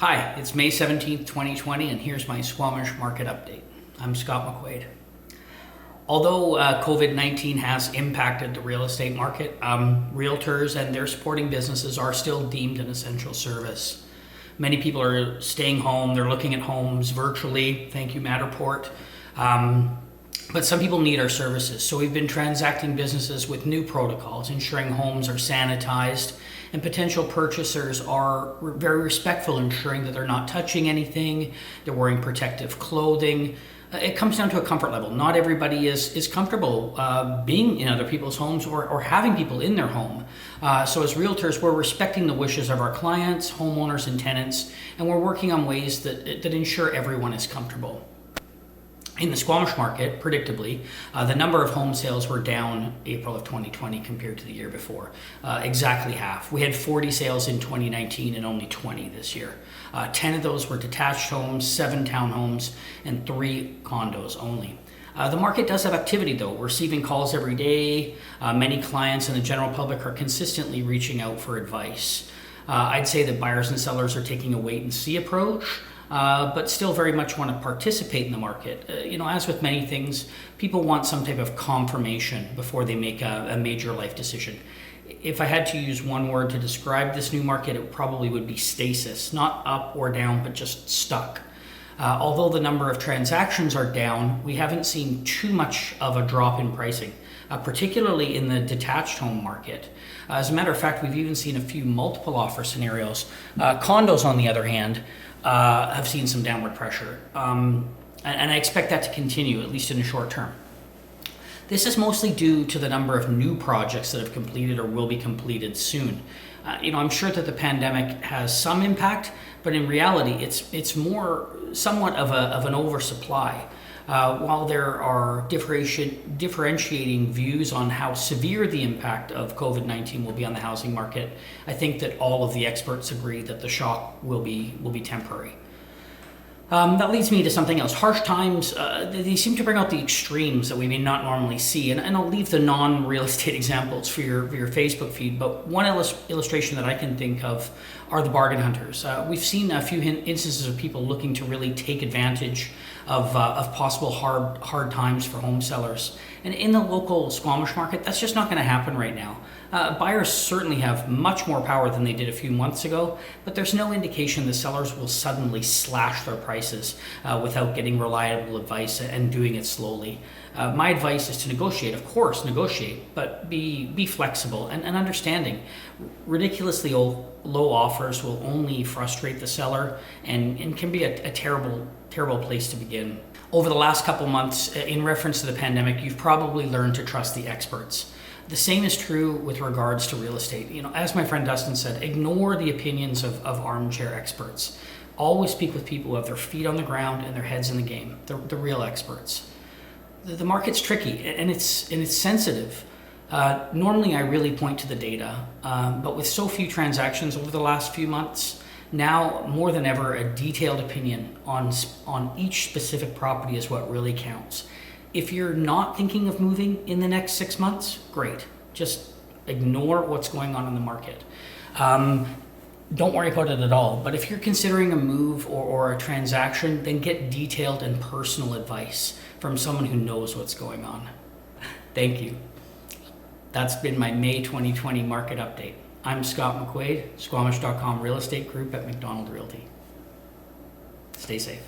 Hi, it's May 17th, 2020, and here's my Squamish market update. I'm Scott McQuade. Although COVID-19 has impacted the real estate market, realtors and their supporting businesses are still deemed an essential service. Many people are staying home, they're looking at homes virtually, thank you Matterport, but some people need our services. So we've been transacting businesses with new protocols, ensuring homes are sanitized, and potential purchasers are very respectful, ensuring that they're not touching anything, they're wearing protective clothing. It comes down to a comfort level. Not everybody is comfortable being in other people's homes or having people in their home. So as realtors, we're respecting the wishes of our clients, homeowners, and tenants, and we're working on ways that ensure everyone is comfortable. In the Squamish market, predictably, the number of home sales were down April of 2020 compared to the year before, exactly half. We had 40 sales in 2019 and only 20 this year. 10 of those were detached homes, 7 townhomes, and 3 condos only. The market does have activity though. We're receiving calls every day. Many clients and the general public are consistently reaching out for advice. I'd say that buyers and sellers are taking a wait and see approach. But still very much want to participate in the market. As with many things, people want some type of confirmation before they make a major life decision. If I had to use one word to describe this new market, it probably would be stasis, not up or down, but just stuck. Although the number of transactions are down, we haven't seen too much of a drop in pricing, particularly in the detached home market. As a matter of fact, we've even seen a few multiple offer scenarios. Condos, on the other hand, have seen some downward pressure, and I expect that to continue, at least in the short term. This is mostly due to the number of new projects that have completed or will be completed soon. I'm sure that the pandemic has some impact, but in reality, it's more somewhat of an oversupply. While there are differentiating views on how severe the impact of COVID-19 will be on the housing market, I think that all of the experts agree that the shock will be temporary. That leads me to something else. Harsh times, they seem to bring out the extremes that we may not normally see. And I'll leave the non-real estate examples for your Facebook feed, but one illustration that I can think of are the bargain hunters. We've seen a few instances of people looking to really take advantage of possible hard times for home sellers. And in the local Squamish market, that's just not going to happen right now. Buyers certainly have much more power than they did a few months ago, but there's no indication the sellers will suddenly slash their prices without getting reliable advice and doing it slowly. My advice is to negotiate, of course, but be flexible and understanding. Ridiculously low offers will only frustrate the seller and can be a terrible place to begin. Over the last couple months, in reference to the pandemic, you've probably learned to trust the experts. The same is true with regards to real estate. As my friend Dustin said, ignore the opinions of armchair experts. Always speak with people who have their feet on the ground and their heads in the game, the real experts. The market's tricky and it's sensitive. Normally I really point to the data, but with so few transactions over the last few months, now more than ever, a detailed opinion on each specific property is what really counts. If you're not thinking of moving in the next 6 months, great. Just ignore what's going on in the market. Don't worry about it at all. But if you're considering a move or a transaction, then get detailed and personal advice from someone who knows what's going on. Thank you. That's been my May 2020 market update. I'm Scott McQuade, Squamish.com Real Estate Group at Macdonald Realty. Stay safe.